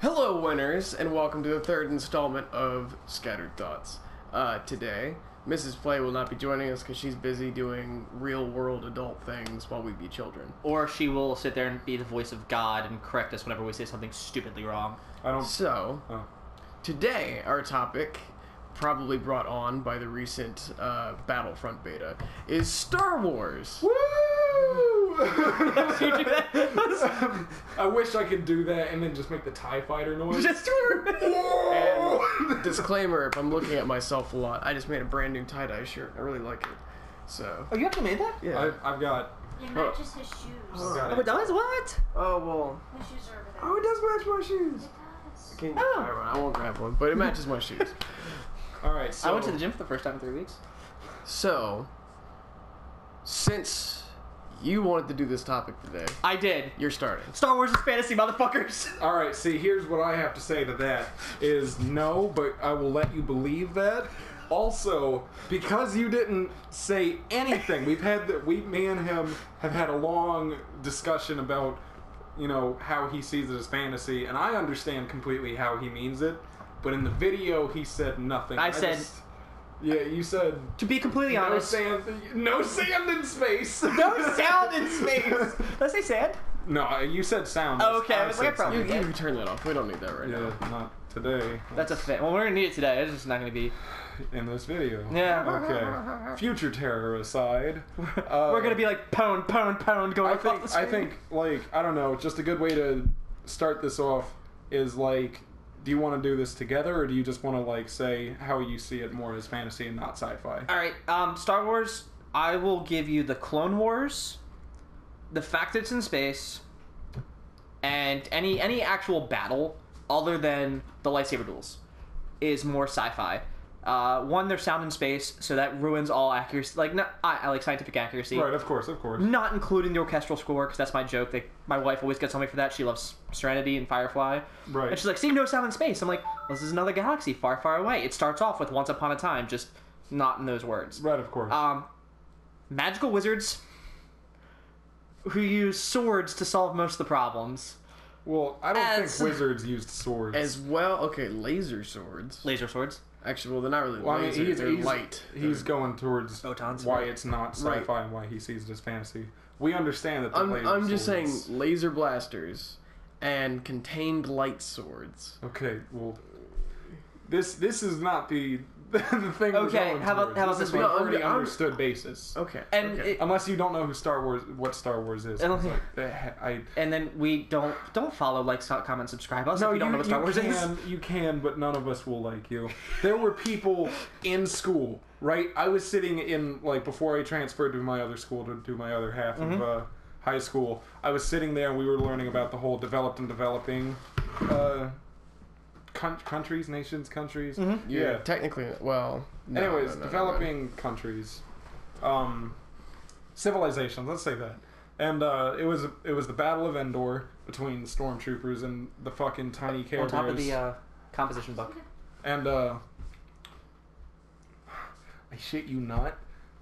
Hello, winners, and welcome to the third installment of Scattered Thoughts. Today, Mrs. Play will not be joining us because she's busy doing real-world adult things while we be children. Or she will sit there and be the voice of God and correct us whenever we say something stupidly wrong. Today, our topic, probably brought on by the recent Battlefront beta, is Star Wars. Woo! You do that? I wish I could do that and then just make the TIE fighter noise. Just And disclaimer, if I'm looking at myself a lot, I just made a brand new tie-dye shirt. I really like it. So. Oh, you actually made that? Yeah. I've got... It matches his shoes. Oh, it does? What? Oh, well. His shoes are over there. Oh, it does match my shoes. It does. Can, Oh. I won't grab one, but it matches my shoes. Alright, so... I went to the gym for the first time in 3 weeks. So, since you wanted to do this topic today, I did. you're starting. Star Wars is fantasy, motherfuckers. Alright, see, here's what I have to say to that. Is no, but I will let you believe that. Also, because you didn't say anything, me and him have had a long discussion about, you know, how he sees it as fantasy, and I understand completely how he means it, but in the video he said nothing. Yeah, you said... To be completely honest... No sand in space! No sound in space! Did I say sand? No, you said sound. Oh, okay, I was like, I said probably You did. can turn that off. We don't need that right Yeah, now. not today. That's a thing. Well, we're gonna need it today. It's just not gonna be... In this video. Yeah. Okay. Future terror aside. We're gonna be like, pwn, going across the screen. I think, like, I don't know, just a good way to start this off is, like, do you want to do this together, or do you just want to, like, say how you see it more as fantasy and not sci-fi? Alright, Star Wars, I will give you the Clone Wars, the fact that it's in space, and any actual battle other than the lightsaber duels is more sci-fi. One, there's sound in space, so that ruins all accuracy. Like, I like scientific accuracy. Right, of course. Not including the orchestral score, because that's my joke. My wife always gets on me for that. She loves Serenity and Firefly. Right. And she's like, see, no sound in space. I'm like, well, this is another galaxy far, far away. It starts off with Once Upon a Time, just not in those words. Right, of course. Magical wizards who use swords to solve most of the problems. Well, I don't think wizards used swords. As well, okay, laser swords. Laser swords. Actually, well, they're not really Well, I mean, lasers, they're light. He's going towards Photons. why it's not sci-fi Right. and why he sees it as fantasy. We understand that the I'm just saying swords- laser blasters and contained light swords. Okay, well, this is not the thing. we're Okay, going how about towards. this is an one? already I'm- understood basis. Okay. And okay. it- Unless you don't know what Star Wars is. And- It's like, And then we don't follow, like, comment, subscribe us if you don't know what Star Wars is. You can, but none of us will like you. There were people in school, right? I was sitting in, like, before I transferred to my other school to do my other half of high school, I was sitting there and we were learning about the whole developed and developing countries, nations, countries. Yeah, technically, well... no, Anyways, no. developing countries, civilizations. Let's say that. And it was the Battle of Endor between the stormtroopers and the fucking tiny Care On top of Bears. the composition book. And I shit you not,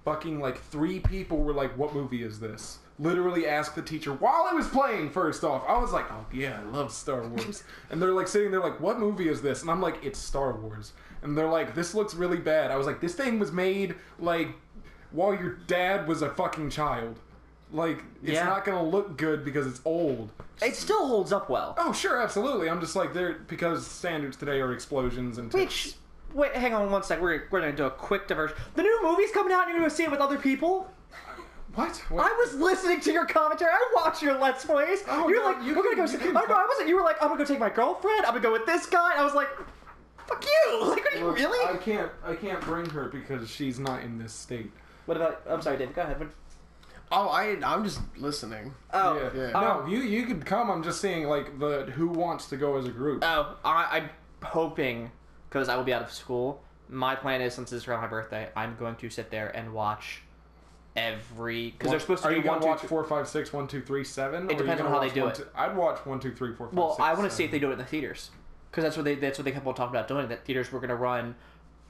fucking like 3 people were like, "What movie is this?" Literally asked the teacher while I was playing. First off, I was like, "Oh yeah, I love Star Wars," and they're like sitting there like, "What movie is this?" And I'm like, "It's Star Wars," and they're like, "This looks really bad." I was like, "This thing was made like while your dad was a fucking child. Like, it's Yeah. not gonna look good because it's old." It still holds up well. Oh sure, absolutely. I'm just like, they're because standards today are explosions and tips. Wait, hang on one sec. We're gonna do a quick diversion. The new movie's coming out and you're gonna see it with other people? What? I was listening to your commentary. I watched your Let's Plays. Oh, You're no, like, you we're gonna can- go. you See, can- oh no, I wasn't. You were like, I'm gonna go take my girlfriend. I'm gonna go with this guy. And I was like, fuck you. Like, are you Look, really? I can't bring her because she's not in this state. What about? I'm sorry, David. Go ahead. Oh, I'm just listening. Oh, Yeah. Yeah. No, you could come. I'm just saying, like, who wants to go as a group. Oh, I'm hoping, because I will be out of school. My plan is, since it's around my birthday, I'm going to sit there and watch every, because they're supposed to Are be you gonna 1, 2, watch 3. 4, 5, 6, 1, 2, 3, 7? It depends on how they do it. I'd watch 1, 2, 3, 4, 5, Well, 6, I want to see 7. if they do it in the theaters, because that's what they kept on talking about doing. That theaters were going to run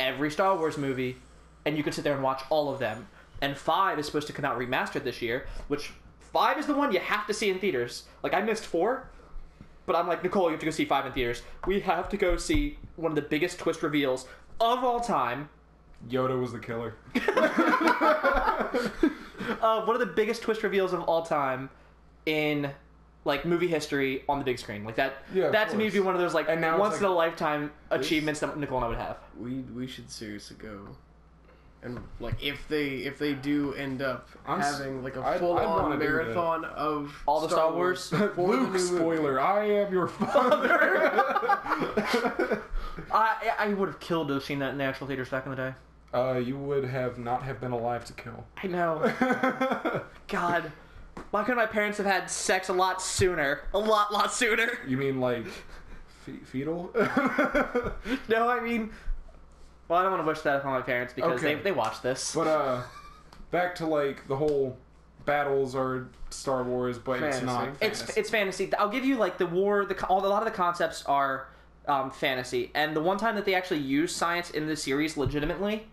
every Star Wars movie, and you could sit there and watch all of them. And 5 is supposed to come out remastered this year, which 5 is the one you have to see in theaters. Like, I missed 4. But I'm like, Nicole, you have to go see 5 in theaters. We have to go see one of the biggest twist reveals of all time. Yoda was the killer. One of the biggest twist reveals of all time in like movie history on the big screen. Like that. Yeah, that to me would be one of those like And now it's once like- in a lifetime achievements that Nicole and I would have. We should seriously go. And like if they do end up having like a I'd full on wanna do that. marathon of All the Star Wars? for the Luke, new movie. spoiler, I am your father. I would have killed to have seen that in the actual theaters back in the day. You would not have been alive to kill. I know. God. Why couldn't my parents have had sex a lot sooner? A lot sooner. You mean like fetal? No, I mean... Well, I don't want to wish that upon my parents because Okay. they watch this. But back to like the whole battles are Star Wars, but it's Fantasy. not. It's fantasy. I'll give you like the war. A lot of the concepts are fantasy, and the one time that they actually use science in the series legitimately,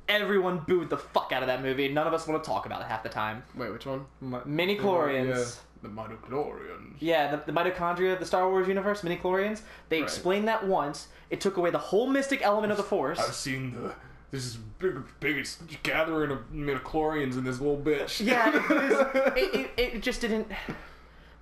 everyone booed the fuck out of that movie. None of us want to talk about it half the time. Wait, which one? Mini-chlorians. Yeah, the midichlorians. Yeah, the mitochondria of the Star Wars universe, mini-chlorians. They Right. explained that once. It took away the whole mystic element of the Force. I've seen this is biggest gathering of midichlorians in this little bitch. Yeah, it just didn't.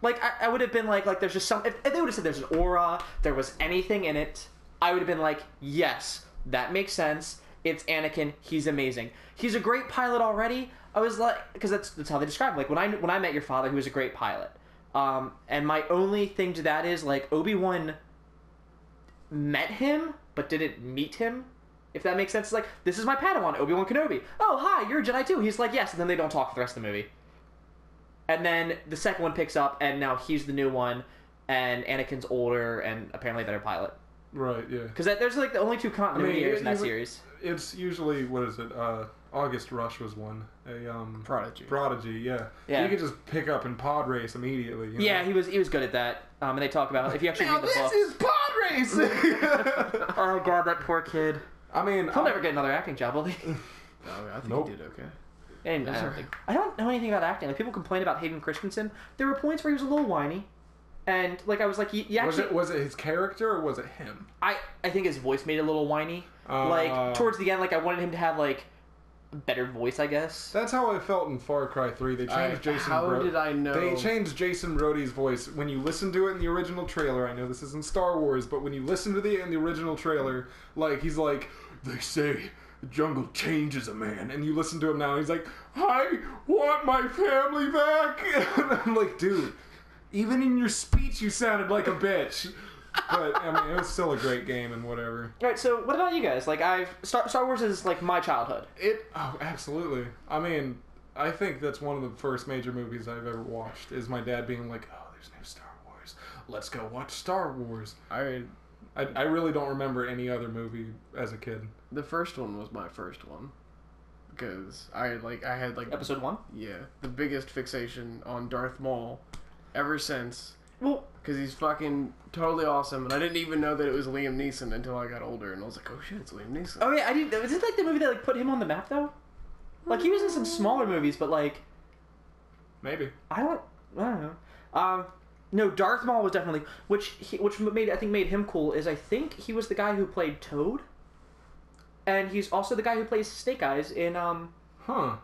Like I would have been like there's just some. If they would have said there's an aura, there was anything in it, I would have been like, yes, that makes sense. It's Anakin. He's amazing. He's a great pilot already. I was like, because that's how they describe it. Like when I met your father, he was a great pilot. And my only thing to that is like Obi-Wan met him, but didn't meet him. If that makes sense. It's like, this is my Padawan, Obi-Wan Kenobi. Oh, hi, you're a Jedi too. He's like, yes, and then they don't talk for the rest of the movie. And then the second one picks up, and now he's the new one, and Anakin's older, and apparently a better pilot. Right. Yeah. Because there's like the only two continuity errors in that you would- series. It's usually what is it? August Rush was one. Prodigy. Prodigy. Yeah. Yeah. You could just pick up and pod race immediately. You Yeah, know? he was good at that. And they talk about if you actually read the book. is pod racing. Oh god, that poor kid. I mean, He'll never get another acting job, will he? Oh, I think Nope. he did okay. And I don't know anything about acting. Like people complain about Hayden Christensen. There were points where he was a little whiny, and like I was like, you actually. was it his character or was it him? I think his voice made it a little whiny. Like towards the end, like I wanted him to have like a better voice, I guess. That's how I felt in Far Cry 3. They changed Jason. How did I know? They changed Jason Brody's voice when you listen to it in the original trailer. I know this isn't Star Wars, but when you listen to it in the original trailer, like he's like, they say the jungle changes a man, and you listen to him now, and he's like, I want my family back. And I'm like, dude, even in your speech, you sounded like a bitch. But I mean, it was still a great game and whatever. All right, so what about you guys? Like Star Wars is like my childhood. Absolutely. I mean, I think that's one of the first major movies I've ever watched. Is my dad being like, "Oh, there's new Star Wars. Let's go watch Star Wars." I really don't remember any other movie as a kid. The first one was my first one because I had Episode 1. yeah, the biggest fixation on Darth Maul ever since. Well, Because he's fucking totally awesome, and I didn't even know that it was Liam Neeson until I got older, and I was like, oh shit, it's Liam Neeson. oh yeah, I didn't. Is it like the movie that like put him on the map though? Like he was in some smaller movies, but like Maybe. I don't know. No, Darth Maul was definitely which made him cool is I think he was the guy who played Toad, and he's also the guy who plays Snake Eyes in Huh.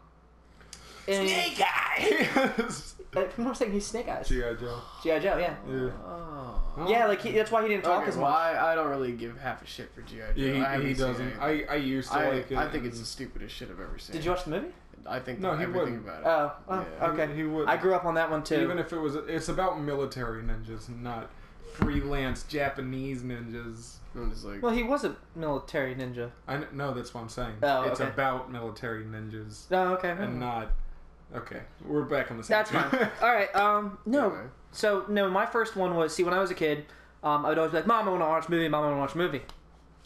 Snake Eyes! I'm not saying he's Snake Eyes. G.I. Joe. G.I. Joe, yeah. Yeah. Oh. Yeah, like that's why he didn't talk Okay, as well, much. I don't really give half a shit for G.I. Joe. I Yeah, haven't he seen doesn't. anything. I used to like it. I think it's the stupidest shit I've ever seen. Did you watch the movie? I think No, he everything wouldn't. about it. Oh, Yeah. okay. He would. I grew up on that one too. Even if it's about military ninjas, not freelance Japanese ninjas. I'm just like, Well, he was a military ninja. No, that's what I'm saying. Oh, it's okay. about military ninjas Oh, okay. and not. Okay, we're back on the same. That's fine. All right. No. Anyway. So no, my first one was when I was a kid. I would always be like, "Mom, I want to watch a movie. Mom, I want to watch a movie."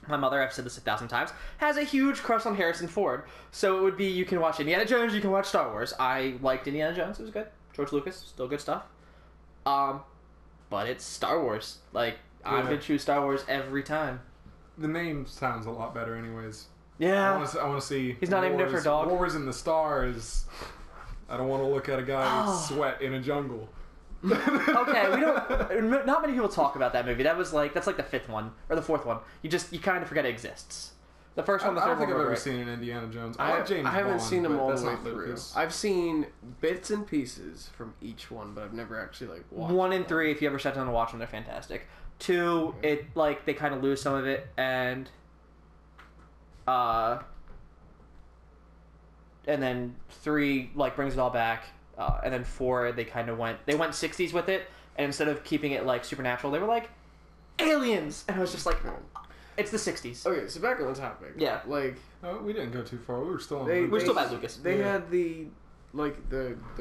My mother, I've said this 1,000 times, has a huge crush on Harrison Ford. So it would be you can watch Indiana Jones, you can watch Star Wars. I liked Indiana Jones; it was good. George Lucas, still good stuff. But it's Star Wars. Like I'm Yeah. gonna choose Star Wars every time. The name sounds a lot better, anyways. Yeah. I want to see. He's not named after a dog? Wars in the stars. I don't want to look at a guy Oh. sweat in a jungle. Okay, we don't. Not many people talk about that movie. That's like the fifth one or the fourth one. You kind of forget it exists. The first one, the I third don't think one. I've were ever great. seen an Indiana Jones. I like James haven't Bond, seen them but all that's the way not through. Lucas. I've seen bits and pieces from each one, but I've never actually like watched 1 and 3, if you ever sat down to watch them, they're fantastic. 2, they kind of lose some of it, and then 3 brings it all back, and then 4 they went 60s with it, and instead of keeping it supernatural, they were like aliens, and I was just like, it's the 60s. Okay, so back on the topic. Yeah. We didn't go too far. We were still on. We're still bad, Lucas. They had the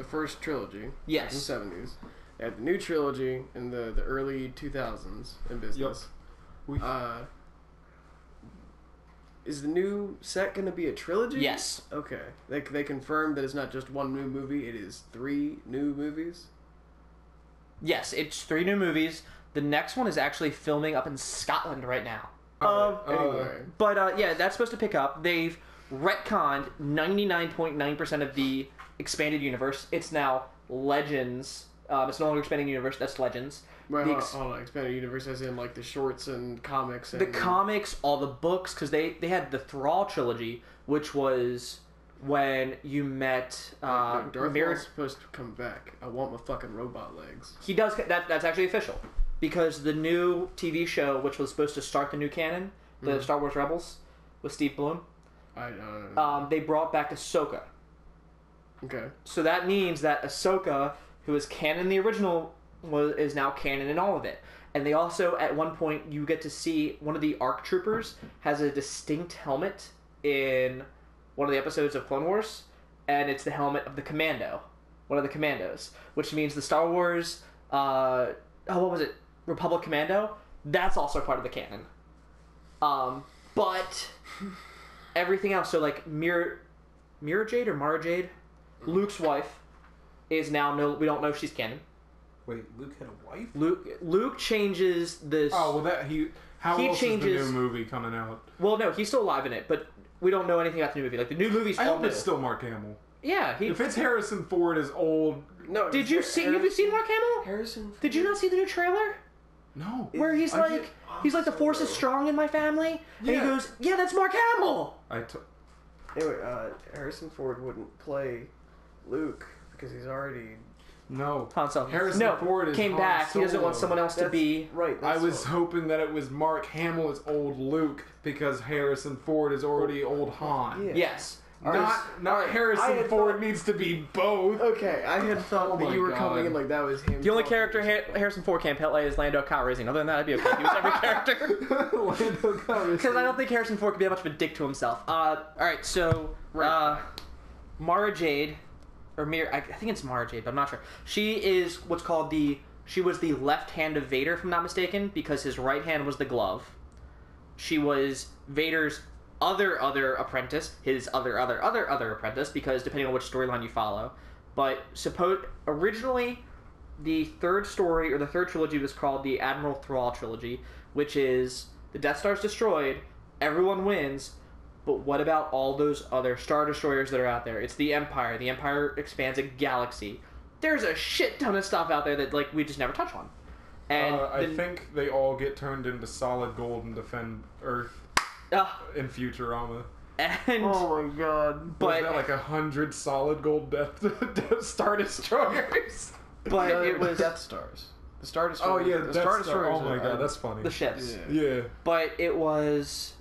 first trilogy. Yes. In the 70s. They had the new trilogy in the early 2000s in business. We- Is the new set going to be a trilogy? Yes. Okay. They confirmed that it's not just one new movie, it is 3 new movies? Yes, it's 3 new movies. The next one is actually filming up in Scotland right now. Anyway. But yeah, that's supposed to pick up. They've retconned 99.9% of the expanded universe. It's now Legends. It's no longer expanding universe. That's Legends. Well, The hold on, expanded universe as in the shorts and comics and... the comics, all the books, because they had the Thrall trilogy, which was when you met Darth Maul's supposed to come back. I want my fucking robot legs. He does. That's actually official, because the new TV show, which was supposed to start the new canon, the Star Wars Rebels, with Steve Bloom, I don't know. they brought back Ahsoka. Okay. So that means that Ahsoka, who is canon in the original, is now canon in all of it. And they also, at one point, you get to see one of the ARC troopers has a distinct helmet in one of the episodes of Clone Wars, and it's the helmet of the Commando, one of the Commandos, which means the Star Wars, what was it, Republic Commando? That's also part of the canon. But everything else, so Mira Jade or Mara Jade, Luke's wife, is now we don't know if she's canon. Wait, Luke had a wife? Luke changes this. Oh well, How He else changes- is the new movie coming out? Well, no, he's still alive in it, but we don't know anything about the new movie. The new movie's I all hope new. it's still Mark Hamill. Yeah, If it's Harrison Ford as old, No. Did you see? Have you seen Mark Hamill? Harrison? Did you not see the new trailer? no. Where he's I like, did- the force is strong in my family, and he Yeah. goes, yeah, that's Mark Hamill. Anyway, Harrison Ford wouldn't play Luke because he's already... No. Han Solo. Harrison no, Ford is came Han back. He doesn't want Solo. someone else to be. Right. I that's was what- hoping that it was Mark Hamill as old Luke because Harrison Ford is already old Han. Yeah. Yes. Not Alright, I Harrison had Ford thought- needs to be both. Okay, I had thought Oh that my you were God. coming in like that was him. The only talking character or Harrison Ford can't play is Lando Calrissian. Other than that, I'd be okay. He was every character. Lando Calrissian. Because I don't think Harrison Ford could be that much of a dick to himself. Alright, so, Mara Jade, or I think it's Mara Jade, but I'm not sure. She is what's called she was the left hand of Vader, if I'm not mistaken, because his right hand was the glove. She was Vader's other apprentice, his other apprentice, because depending on which storyline you follow. But originally, the third story, or the third trilogy, was called the Admiral Thrall trilogy, which is the Death Star's destroyed, everyone wins, but what about all those other Star Destroyers that are out there? It's the Empire. The Empire expands a galaxy. There's a shit ton of stuff out there that we just never touch on. And I think they all get turned into solid gold and defend Earth in Futurama. And Oh my god. Was but that like 100 solid gold Death Star Destroyers? but No, it was Death Stars. The Star Oh Destroyers. yeah, the Death Star Star. Destroyers. Oh my god, that's funny. the ships. Yeah. Yeah. But it was.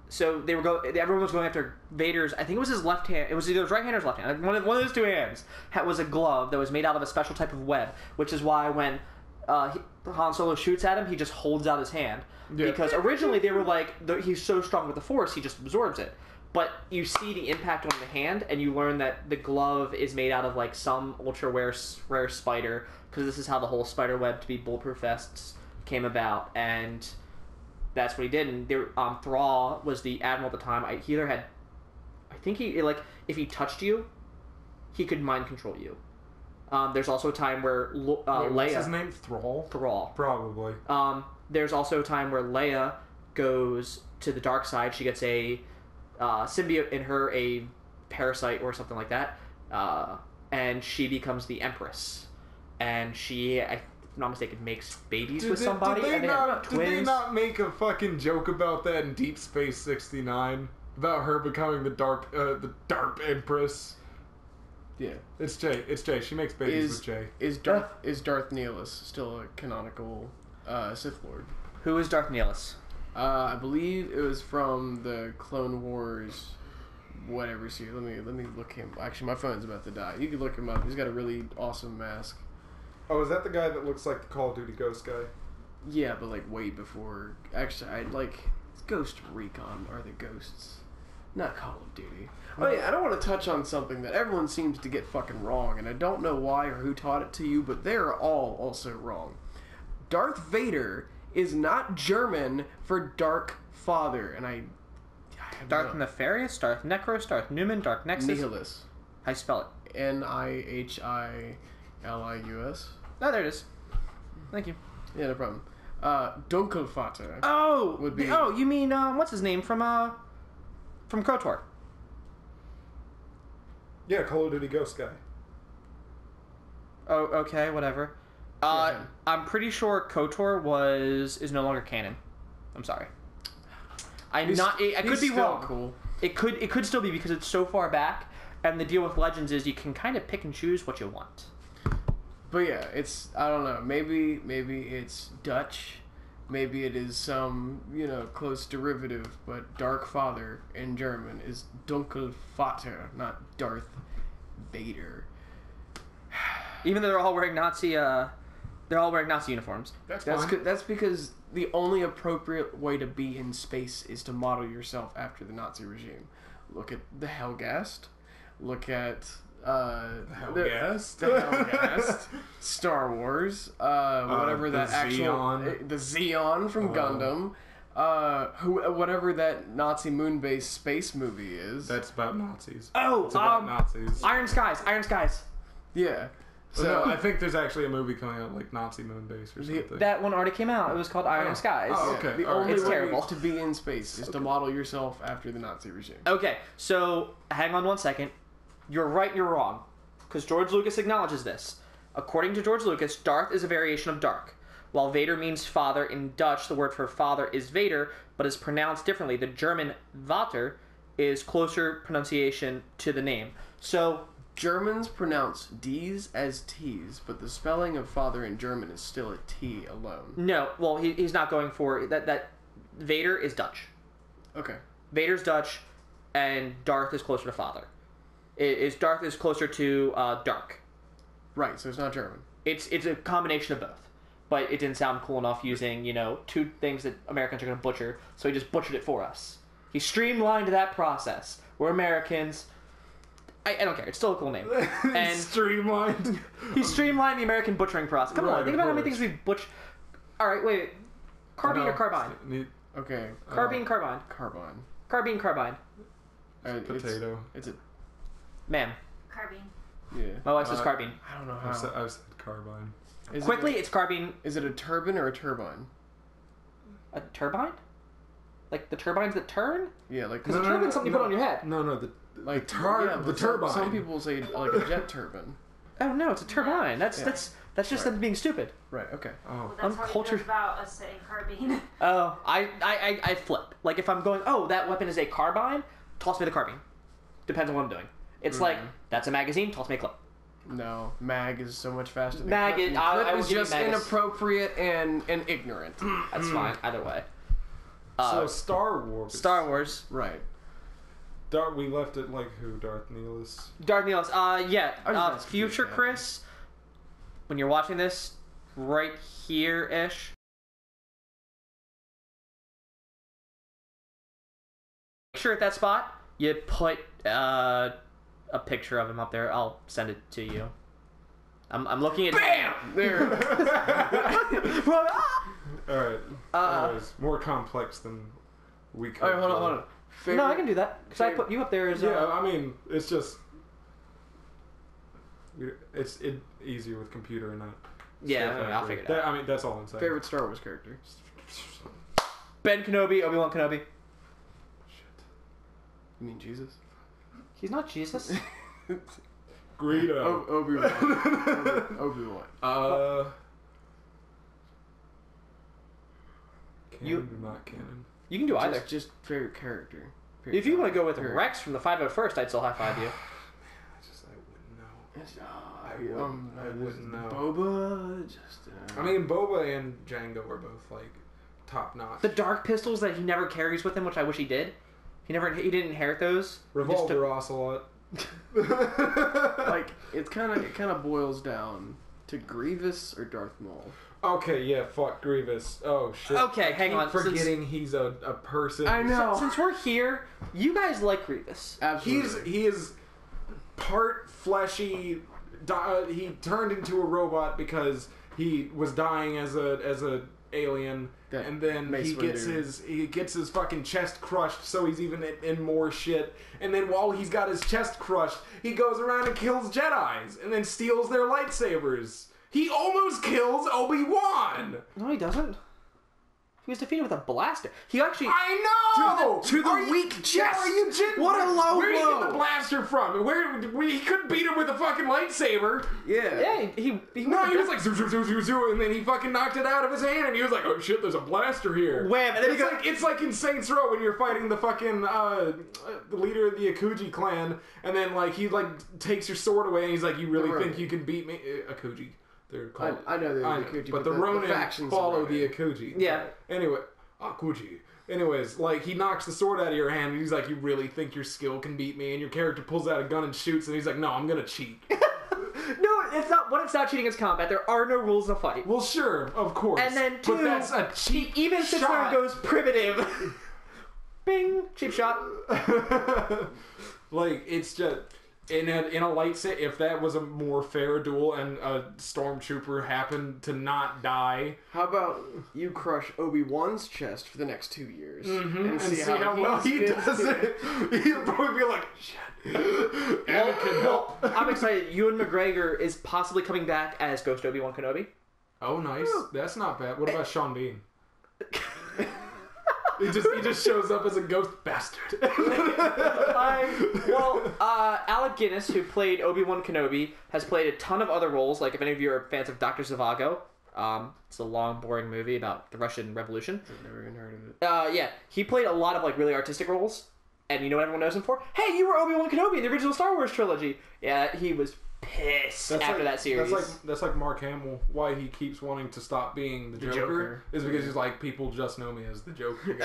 So everyone was going after Vader's. I think it was his left hand. It was either his right hand or his left hand. One of those two hands was a glove that was made out of a special type of web, which is why when Han Solo shoots at him, he just holds out his hand. Yeah. Because originally they were like, he's so strong with the Force, he just absorbs it. But you see the impact on the hand, and you learn that the glove is made out of some ultra rare spider, because this is how the whole spider web to be bulletproof vests came about, and that's what he did. And Thrall was the admiral at the time. He either had, I think if he touched you, he could mind control you. There's also a time where Wait, Leia. what's his name? Thrall? Thrall. Probably. There's also a time where Leia goes to the dark side. She gets a symbiote in her, a parasite or something like that, and she becomes the Empress. and she, if I'm not mistaken, makes babies Did with they- somebody, did they and they have not, twins. Did they not make a fucking joke about that in Deep Space 69? About her becoming the Dark Empress? Yeah. It's Jay. It's Jay. She makes babies with Jay. Is Darth Nihilus still a canonical Sith Lord? Who is Darth Nihilus? I believe it was from the Clone Wars, whatever series. Let me look him. Actually, my phone's about to die. You can look him up. He's got a really awesome mask. Oh, is that the guy that looks like the Call of Duty Ghost guy? Yeah, but like way before. Actually, I like Ghost Recon are the ghosts, not Call of Duty. Oh yeah, I don't want to touch on something that everyone seems to get fucking wrong, and I don't know why or who taught it to you, but they're all also wrong. Darth Vader is not German for Dark Father, and I have Darth no- Nefarious, Darth Necros, Darth Newman, Darth Nexus. Nihilus. How you spell it? Nihilius. Oh, there it is. Thank you. Yeah, no problem. Dunkelvater. Oh, Would be- oh, you mean what's his name from KOTOR? Yeah, Call of Duty Ghost guy. Oh, okay, whatever. Yeah. I'm pretty sure KOTOR is no longer canon. I'm sorry. I He's- could he's be still wrong. Cool. It could still be because it's so far back, and the deal with Legends is you can kind of pick and choose what you want. But yeah, it's I don't know. Maybe it's Dutch. Maybe it is some close derivative. But Dark Father in German is Dunkelvater, not Darth Vader. Even though they're all wearing Nazi uniforms. That's That's fine. that's because the only appropriate way to be in space is to model yourself after the Nazi regime. Look at the Helgast. Look at Helgast? the Helgast, Star Wars, whatever the that actual Xeon. the Xeon from Gundam, whatever that Nazi moon-based space movie is. That's about Nazis. Oh, It's about Nazis. Iron Skies. Yeah. So So I think there's actually a movie coming out like Nazi Moon Base or something. That one already came out. It was called Iron Skies. Oh, okay. the All right. only It's way terrible. to be in space is to model yourself after the Nazi regime. Okay, so hang on one second. You're right, you're wrong. Because George Lucas acknowledges this. According to George Lucas, Darth is a variation of dark. While Vader means father in Dutch, the word for father is Vader, but is pronounced differently. The German Vater is closer pronunciation to the name. So, Germans pronounce D's as T's, but the spelling of father in German is still a T alone. no, well, he's not going for... That Vader is Okay. Vader's Dutch, and Darth is closer to father. Darth is closer to dark. Right, so it's not German. It's a combination of both. But it didn't sound cool enough using, two things that Americans are going to butcher, so he just butchered it for us. He streamlined that process. We're Americans. I don't care. It's still a cool name. And Streamlined. he streamlined the American butchering process. Come Right, on, think of about how many course. things we've butchered. Alright, wait. Carbine or carbine? Okay. Carbine, carbine. Carbine. Carbine, carbine. Potato. It's a... Ma'am. Carbine. Yeah. My wife says carbine. I don't know I've said how. carbine. Is Quickly, It it's carbine. is it a turbine or a turbine? A turbine? Like the turbines that turn? Yeah, like... Because a turbine's something you put on your head. No, the Like the turbine. Some people say like a jet turbine. Oh no, it's a turbine. That's Yeah. that's just them being stupid. Right. Okay. Oh. Well, that's how he Uncultured- feels about us saying carbine. Oh, I flip. Like if I'm going, oh, that weapon is a carbine, toss me the carbine. Depends on what I'm doing. It's like that's a magazine, toss me a clip. No, mag is so much faster than Mag clip. is- And I clip will is give you just mag is- inappropriate and ignorant. That's fine either way. So Star Wars. Star Wars, Right. We left it like who? Darth Nihilus. Darth Nihilus. Yeah. I was asking Future you, yeah. Chris, when you're watching this, right here ish. Make sure at that spot you put a picture of him up there. I'll send it to you. I'm looking at. Bam! There. All right. Anyways, more complex than we could. Alright, hold on. Favorite, No, I can do that because I put you up there as. Yeah, I mean, it's just it's easier with computer and not. Yeah, SHAREfactory. I'll figure it out. I mean, that's all I'm saying. favorite Star Wars character. Ben Kenobi, Obi-Wan Kenobi. You mean Jesus? He's not Jesus. Greedo. Obi-Wan. Obi-Wan. Canon or not canon? You can do either. Just favorite character. If you want to go with Favorite- Rex from the 501st, I'd still high five you. I wouldn't know. Boba, I mean, Boba and Django are both like top notch. The dark pistols that he never carries with him, which I wish he did. He didn't inherit those. Revolver Ocelot. like it kind of boils down to Grievous or Darth Maul. Okay, yeah, fuck Grievous. Oh shit. Okay, hang on. Forgetting he's a person. I know. Since we're here, you guys like Grievous. Absolutely. He is part fleshy. He turned into a robot because he was dying as a alien, That and then Mace he gets his fucking chest crushed, so he's even in more shit. And then while he's got his chest crushed, he goes around and kills Jedis, and then steals their lightsabers. He almost kills Obi-Wan. No, he doesn't. He was defeated with a blaster. He actually... I know! To the weak chest! Are you What a low Where did he blow! get the blaster from? Where he couldn't beat him with a fucking lightsaber. Yeah. Yeah, No, he was like, zoo, zoo, zoo, zoo, zoo, and then he fucking knocked it out of his hand, and he was like, oh shit, there's a blaster here. Wham! And then It's like in Saints Row when you're fighting the fucking, the leader of the Akuji clan, and then, like, he, like, takes your sword away, and he's like, you really The think Ronin. you can beat me? Akuji. They're called. I know they're the Akuji, but the Ronin factions follow of the Ronin. Akuji. Yeah. Anyway, Akuji. Anyways, like, he knocks the sword out of your hand, and he's like, you really think your skill can beat me? And your character pulls out a gun and shoots, and he's like, no, I'm gonna cheat. No, it's not. One, it's not cheating. It's combat. There are no rules of fight. Well, sure, of course. And then two, but that's a cheap even sits there and shot. goes primitive. Bing, cheap shot. Like, it's just in a light set. If that was a more fair duel and a stormtrooper happened to not die, How about you crush Obi-Wan's chest for the next 2 years and see how well he he's- does it, he'll probably be like, shit. Anakin, help. I'm excited. Ewan McGregor is possibly coming back as Ghost Obi-Wan Kenobi. Oh, nice. That's not bad. What about Sean Bean? He just shows up as a ghost bastard. Alec Guinness, who played Obi-Wan Kenobi, has played a ton of other roles. Like, if any of you are fans of Dr. Zhivago, it's a long, boring movie about the Russian Revolution. I've never even heard of it. Yeah, he played a lot of, like, really artistic roles. And you know what everyone knows him for? Hey, you were Obi-Wan Kenobi in the original Star Wars trilogy. Yeah, he was pissed after that series. That's like Mark Hamill. Why he keeps wanting to stop being the Joker is because he's like, people just know me as the Joker.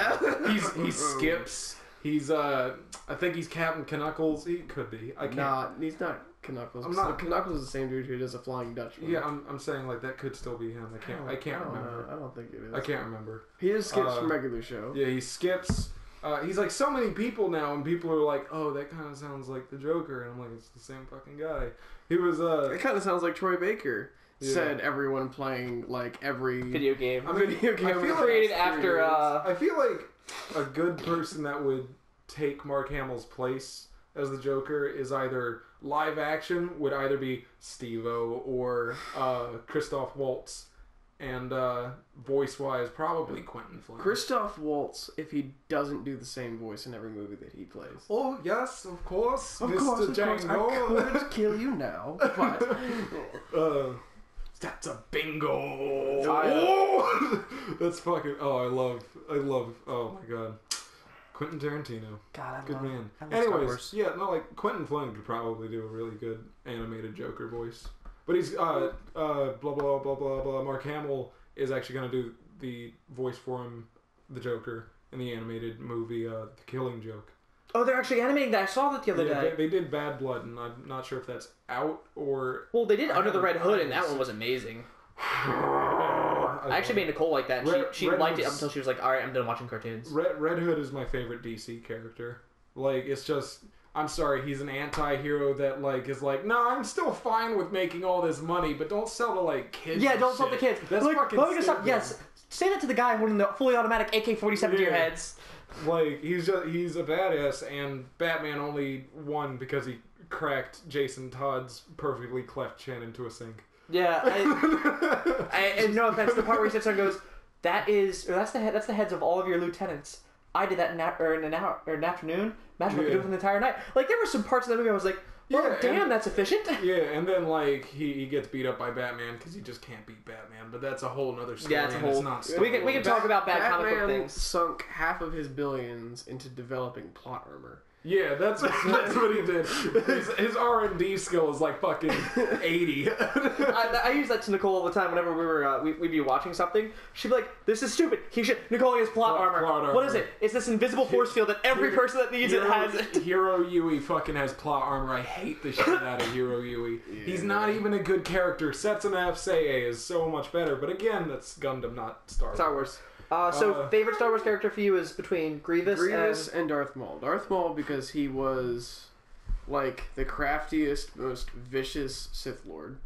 he skips. He's I think he's Captain Knuckles. He could be. I can't. Nah, he's not Knuckles. I'm not- Knuckles is the same dude who does a Flying Dutchman. Yeah, I'm saying like that could still be him. I can't don't remember. know. I don't think it is. I can't remember. He just skips from regular show. Yeah, he skips. He's like so many people now, and people are like, "Oh, that kind of sounds like the Joker," and I'm like, "It's the same fucking guy." He was It kind of sounds like Troy Baker. Yeah. Said everyone playing like every video game. video game I feel like created last after years. I feel like a good person that would take Mark Hamill's place as the Joker is either live action would either be Steve-O or Christoph Waltz, and voice wise probably Quentin Flynn. Christoph Waltz, if he doesn't do the same voice in every movie that he plays. Oh yes, of course, Of Mr. course, Django. I could kill you now, but That's a bingo. Oh. That's fucking. Oh, I love. Oh my god, Quentin Tarantino. God, Good man. I love Star Anyways, Wars. yeah, no, like Quentin Flynn could probably do a really good animated Joker voice, but he's blah blah blah blah blah. Mark Hamill is actually gonna do the voice for him, the Joker, in the animated movie, The Killing Joke. Oh, they're actually animating that. I saw that the other Yeah, day. they did Bad Blood, and I'm not sure if that's out or. Well, they did Under the Red Hood, and that one was amazing. I actually made Nicole like that. She Red liked it Hood's- until she was like, "All right, I'm done watching cartoons." Red Hood is my favorite DC character. Like, it's just, I'm sorry, he's an anti-hero that, like, is like, no, I'm still fine with making all this money, but don't sell to, like, kids. Yeah, and don't sell shit. the kids. That's like, fucking let me just stop. stupid. Yes, say that to the guy holding the fully automatic AK-47 to your Yeah. heads. Like, he's a badass, and Batman only won because he cracked Jason Todd's perfectly cleft chin into a sink. Yeah, and no offense, the part where he sits there and goes, that's the heads of all of your lieutenants. I did that in an hour or an afternoon. Imagine what I could do with an entire night. Like, there were some parts of that movie I was like, Well, damn, and, that's efficient. yeah, and then like he gets beat up by Batman because he just can't beat Batman. But that's a whole other story. Yeah, it's a and whole. It's not Star We can Wars. talk about bad comic book Batman things. sunk half of his billions into developing plot armor. Yeah, that's what he did. His R&D skill is like fucking 80. I use that to Nicole all the time whenever we'd be watching something. She'd be like, "This is stupid. Nicole has plot armor. What is it? It's this invisible force field that every person that needs it has." Hero Yui fucking has plot armor. I hate the shit out of Hero Yui. Yeah. He's not even a good character. Setsuna Seiei is so much better. But again, that's Gundam, not Star Wars. Star Wars. So favorite Star Wars character for you is between Grievous and Darth Maul. Darth Maul because he was like the craftiest, most vicious Sith Lord.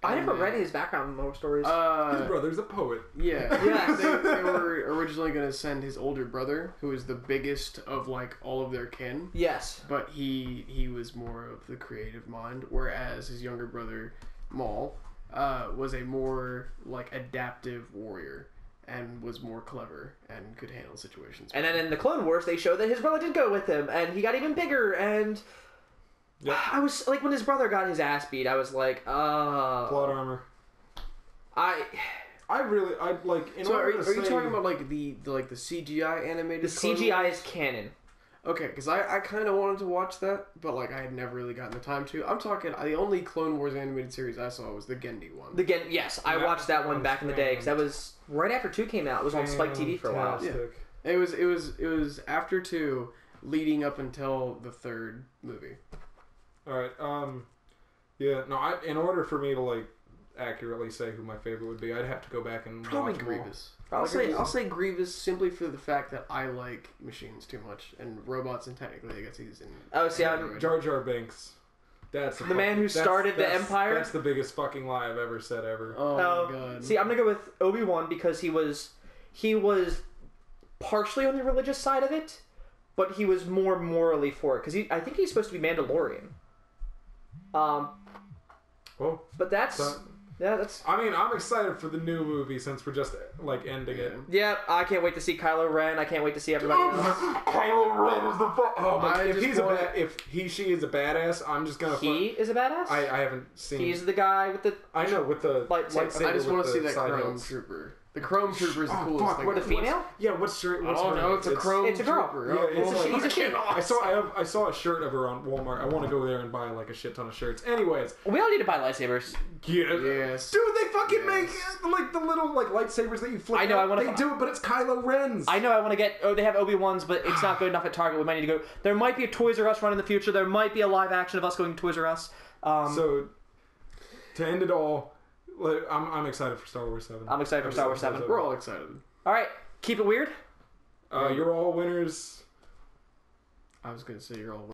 I never read his background stories. His brother's a poet. Yeah. Yes. They were originally going to send his older brother, who is the biggest of like all of their kin. Yes. But he was more of the creative mind, whereas his younger brother Maul was a more like adaptive warrior and was more clever and could handle situations. And then in the Clone Wars, they showed that his brother did go with him, and he got even bigger. And I was like, when his brother got his ass beat, I was like, Plot armor. I like. So are you talking about like the CGI animated? The Clone CGI Wars? is canon. Okay, because I kind of wanted to watch that, but like I had never really gotten the time to. I'm talking the only Clone Wars animated series I saw was the Gendy one. Yes, I watched that one back in the day because that was right after 2 came out. It was on Spike TV for a while. Fantastic. It was after 2, leading up until the 3rd movie. All right. Yeah. No. In order for me to like accurately say who my favorite would be, I'd have to go back and Probably watch them all. Grievous. I'll say Grievous simply for the fact that I like machines too much and robots, and technically I guess he's in. Oh, see, I'm Jar Jar Binks. That's the man who started the Empire. That's the biggest fucking lie I've ever said ever. Oh my god. See, I'm gonna go with Obi-Wan because he was partially on the religious side of it, but he was more morally for it because I think he's supposed to be Mandalorian. Well, But that's. I mean, I'm excited for the new movie since we're just like ending it. Yeah, I can't wait to see Kylo Ren. I can't wait to see everybody else. Kylo Ren is the oh my! If she is a badass, I'm just gonna. He is a badass. I haven't seen. He's the guy with the. I know with the lightsaber. I just want to see that side Chrome hilts. Trooper. The Chrome Trooper is the coolest fuck, thing. what The female? Yeah, what's her? What's Oh her no, name? it's a Chrome It's a girl. Trooper. Yeah, Oh, it's he's a kid. I saw a shirt of her on Walmart. I want to go there and buy like a shit ton of shirts. Anyways, We all need to buy lightsabers. Yes. dude, they fucking make like the little like lightsabers that you flip. I know, I out. wanna They do it, but it's Kylo Ren's. I know I want to get. Oh, they have Obi-Wan's, but it's not good enough at Target. We might need to go. There might be a Toys R Us run in the future. There might be a live action of us going to Toys R Us. So to end it all, like, I'm excited for Star Wars 7. I'm excited for Star Wars 7. We're all excited. All right, keep it weird. You're all winners. I was gonna say you're all